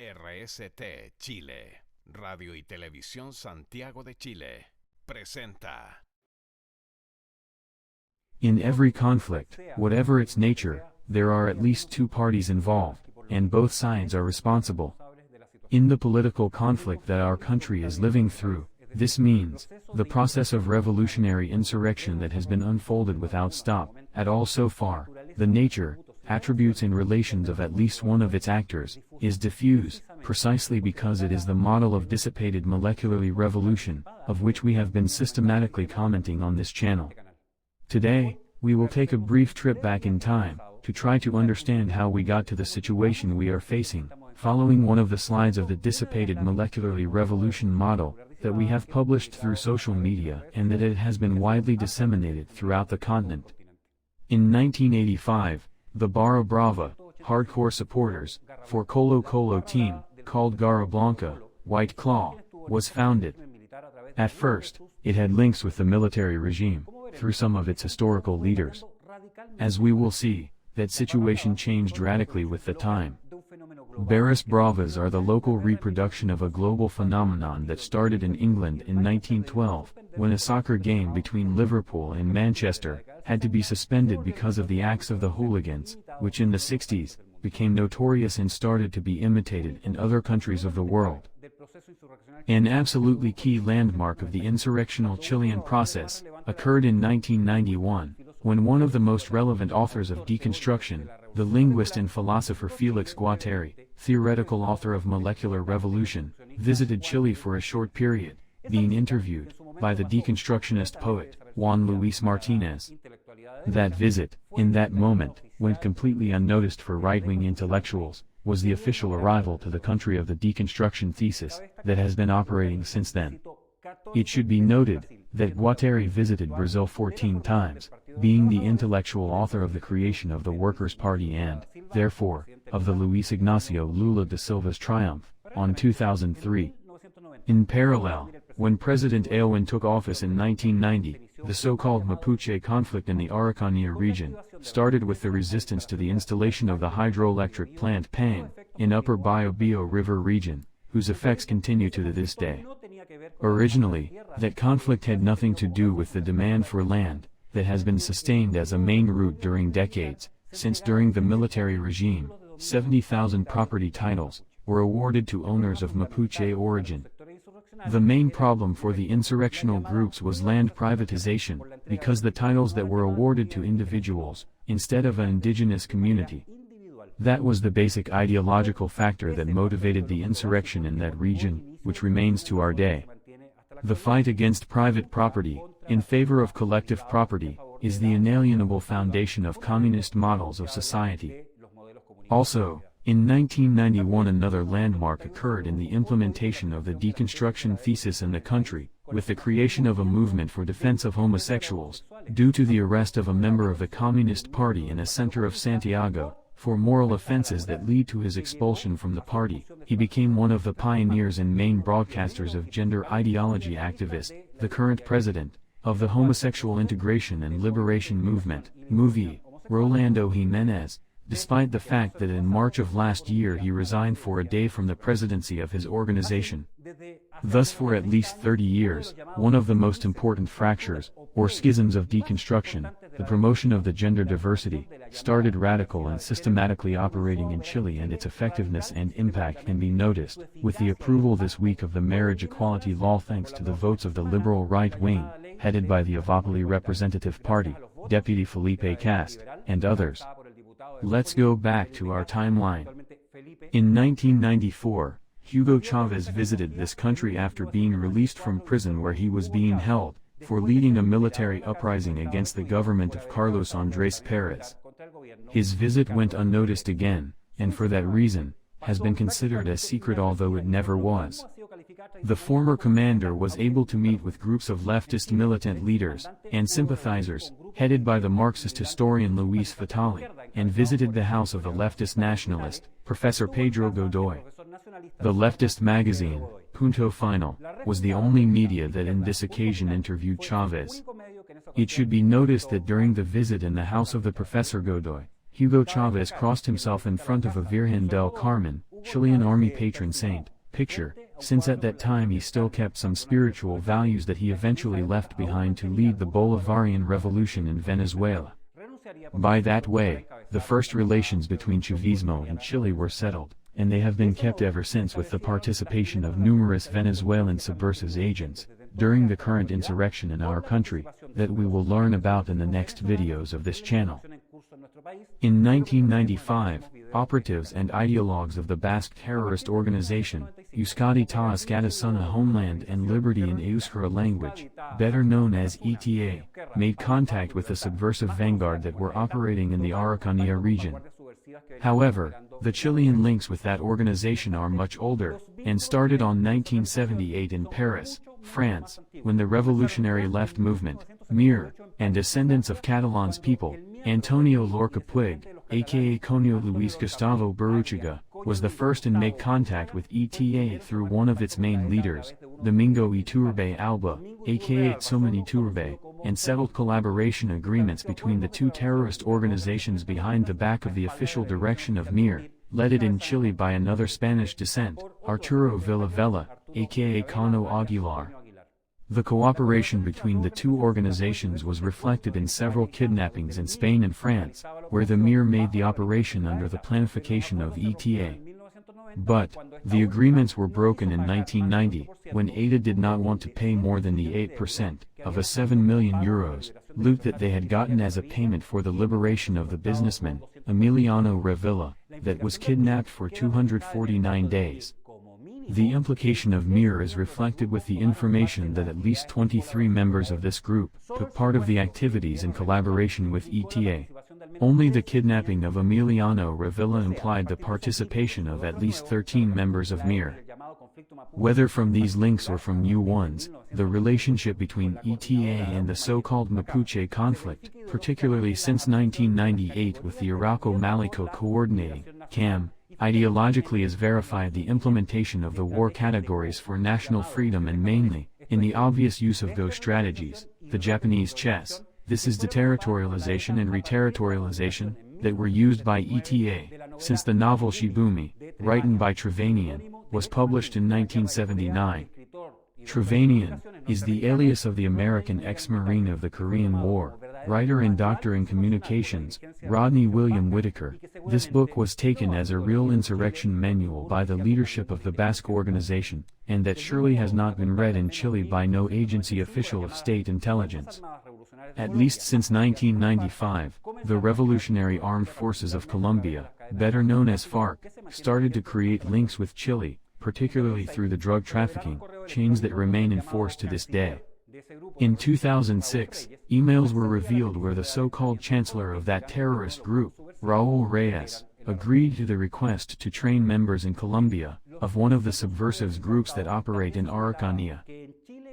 RST Chile, Radio y Televisión Santiago de Chile, presenta. In every conflict, whatever its nature, there are at least two parties involved, and both sides are responsible. In the political conflict that our country is living through, this means, the process of revolutionary insurrection that has been unfolded without stop, at all so far, the nature, attributes and relations of at least one of its actors, is diffuse, precisely because it is the model of dissipated molecularly revolution, of which we have been systematically commenting on this channel. Today, we will take a brief trip back in time, to try to understand how we got to the situation we are facing, following one of the slides of the dissipated molecularly revolution model, that we have published through social media and that it has been widely disseminated throughout the continent. In 1985, the Barra Brava, hardcore supporters, for Colo Colo team, called Garra Blanca, White Claw, was founded. At first, it had links with the military regime, through some of its historical leaders. As we will see, that situation changed radically with the time. Barras Bravas are the local reproduction of a global phenomenon that started in England in 1912, when a soccer game between Liverpool and Manchester had to be suspended because of the acts of the hooligans, which in the 60s, became notorious and started to be imitated in other countries of the world. An absolutely key landmark of the insurrectional Chilean process occurred in 1991, when one of the most relevant authors of deconstruction, the linguist and philosopher Felix Guattari, theoretical author of Molecular Revolution, visited Chile for a short period, being interviewed by the deconstructionist poet, Juan Luis Martinez. That visit, in that moment, went completely unnoticed for right-wing intellectuals, was the official arrival to the country of the deconstruction thesis, that has been operating since then. It should be noted, that Guattari visited Brazil 14 times, being the intellectual author of the creation of the Workers' Party and, therefore, of the Luis Ignacio Lula da Silva's triumph, on 2003. In parallel, when President Aylwin took office in 1990, the so-called Mapuche conflict in the Araucanía region, started with the resistance to the installation of the hydroelectric plant Pang, in Upper Biobío River region, whose effects continue to this day. Originally, that conflict had nothing to do with the demand for land, that has been sustained as a main route during decades, since during the military regime, 70,000 property titles were awarded to owners of Mapuche origin. The main problem for the insurrectional groups was land privatization, because the titles that were awarded to individuals, instead of an indigenous community. That was the basic ideological factor that motivated the insurrection in that region, which remains to our day. The fight against private property, in favor of collective property, is the inalienable foundation of communist models of society. Also, in 1991 another landmark occurred in the implementation of the deconstruction thesis in the country, with the creation of a movement for defense of homosexuals, due to the arrest of a member of the Communist Party in a center of Santiago, for moral offenses that lead to his expulsion from the party. He became one of the pioneers and main broadcasters of gender ideology activist, the current president, of the Homosexual Integration and Liberation Movement, MOVE, Rolando Jimenez, despite the fact that in March of last year he resigned for a day from the presidency of his organization. Thus for at least 30 years, one of the most important fractures, or schisms of deconstruction, the promotion of the gender diversity, started radical and systematically operating in Chile, and its effectiveness and impact can be noticed, with the approval this week of the marriage equality law thanks to the votes of the liberal right wing, headed by the Evópolis Representative Party, Deputy Felipe Cast, and others. Let's go back to our timeline. In 1994, Hugo Chavez visited this country after being released from prison where he was being held, for leading a military uprising against the government of Carlos Andrés Pérez. His visit went unnoticed again, and for that reason, has been considered as secret although it never was. The former commander was able to meet with groups of leftist militant leaders and sympathizers, headed by the Marxist historian Luis Vitali, and visited the house of the leftist nationalist, Professor Pedro Godoy. The leftist magazine, Punto Final, was the only media that in this occasion interviewed Chavez. It should be noticed that during the visit in the house of the Professor Godoy, Hugo Chavez crossed himself in front of a Virgen del Carmen, Chilean army patron saint, picture, since at that time he still kept some spiritual values that he eventually left behind to lead the Bolivarian revolution in Venezuela. By that way, the first relations between Chavismo and Chile were settled, and they have been kept ever since with the participation of numerous Venezuelan subversive agents, during the current insurrection in our country, that we will learn about in the next videos of this channel. In 1995, operatives and ideologues of the Basque terrorist organization, Euskadi Ta Eskadasuna Homeland and Liberty in Euskara language, better known as ETA, made contact with the subversive vanguard that were operating in the Araucanía region. However, the Chilean links with that organization are much older, and started on 1978 in Paris, France, when the revolutionary left movement, MIR, and descendants of Catalan's people, Antonio Lorca Puig, aka Conio Luis Gustavo Burruchaga, was the first to make contact with ETA through one of its main leaders, Domingo Iturbe Alba, aka Tsoman Iturbe, and settled collaboration agreements between the two terrorist organizations behind the back of the official direction of MIR, led in Chile by another Spanish descent, Arturo Villavela, aka Cano Aguilar. The cooperation between the two organizations was reflected in several kidnappings in Spain and France, where the MIR made the operation under the planification of ETA. But, the agreements were broken in 1990, when ETA did not want to pay more than the 8% of a €7 million loot that they had gotten as a payment for the liberation of the businessman, Emiliano Revilla, that was kidnapped for 249 days. The implication of MIR is reflected with the information that at least 23 members of this group took part of the activities in collaboration with ETA. Only the kidnapping of Emiliano Revilla implied the participation of at least 13 members of MIR. Whether from these links or from new ones, the relationship between ETA and the so-called Mapuche conflict, particularly since 1998 with the Arauco-Malico Coordinating, CAM, ideologically has verified the implementation of the war categories for national freedom and mainly, in the obvious use of those strategies, the Japanese chess, this is deterritorialization and reterritorialization, that were used by ETA, since the novel Shibumi, written by Trevanian, was published in 1979. Trevanian is the alias of the American ex-Marine of the Korean War, writer and doctor in communications, Rodney William Whitaker. This book was taken as a real insurrection manual by the leadership of the Basque organization, and that surely has not been read in Chile by no agency official of state intelligence. At least since 1995, the Revolutionary Armed Forces of Colombia, better known as Farc, started to create links with Chile, particularly through the drug trafficking chains that remain in force to this day. In 2006, emails were revealed where the so-called chancellor of that terrorist group, Raúl Reyes, agreed to the request to train members in Colombia, of one of the subversive groups that operate in Araucanía.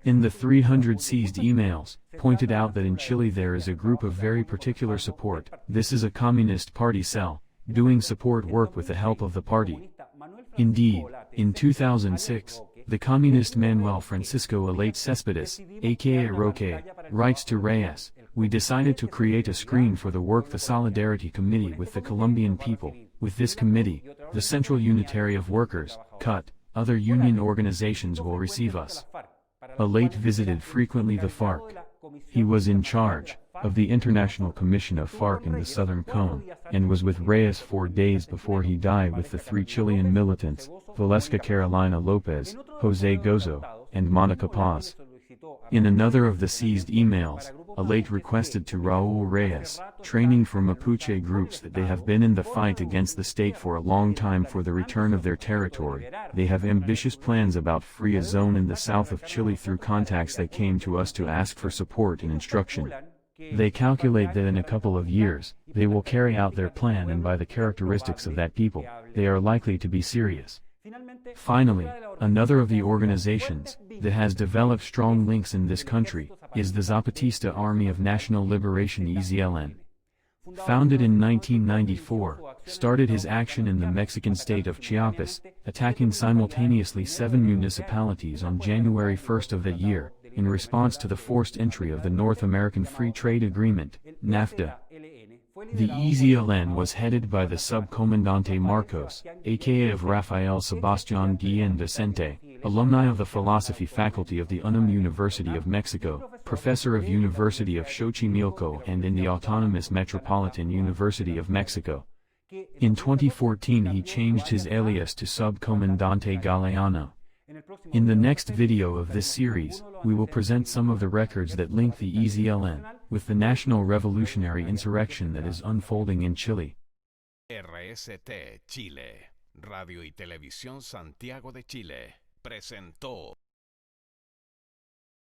In the 300 seized emails, pointed out that in Chile there is a group of very particular support, this is a Communist Party cell, doing support work with the help of the party. Indeed, in 2006, the communist Manuel Francisco Elate Cespedes, aka Roque, writes to Reyes, "We decided to create a screen for the work the Solidarity Committee with the Colombian people. With this committee, the Central Unitary of Workers, CUT, other union organizations will receive us." Elate visited frequently the Farc. He was in charge of the International Commission of Farc in the Southern Cone, and was with Reyes 4 days before he died with the 3 Chilean militants, Valesca Carolina Lopez, Jose Gozo, and Monica Paz. In another of the seized emails, Elate requested to Raúl Reyes, training for Mapuche groups that they have been in the fight against the state for a long time for the return of their territory. They have ambitious plans about free a zone in the south of Chile through contacts that came to us to ask for support and instruction. They calculate that in a couple of years, they will carry out their plan, and by the characteristics of that people, they are likely to be serious. Finally, another of the organizations that has developed strong links in this country is the Zapatista Army of National Liberation (EZLN). Founded in 1994, started his action in the Mexican state of Chiapas, attacking simultaneously 7 municipalities on January 1 of that year, in response to the forced entry of the North American Free Trade Agreement, NAFTA. The EZLN was headed by the Subcomandante Marcos, aka of Rafael Sebastián Guillén Vicente, alumni of the philosophy faculty of the UNAM University of Mexico, professor of University of Xochimilco and in the Autonomous Metropolitan University of Mexico. In 2014 he changed his alias to Subcomandante Galeano. In the next video of this series, we will present some of the records that link the EZLN with the national revolutionary insurrection that is unfolding in Chile. RST Chile, Radio y Televisión Santiago de Chile, presentó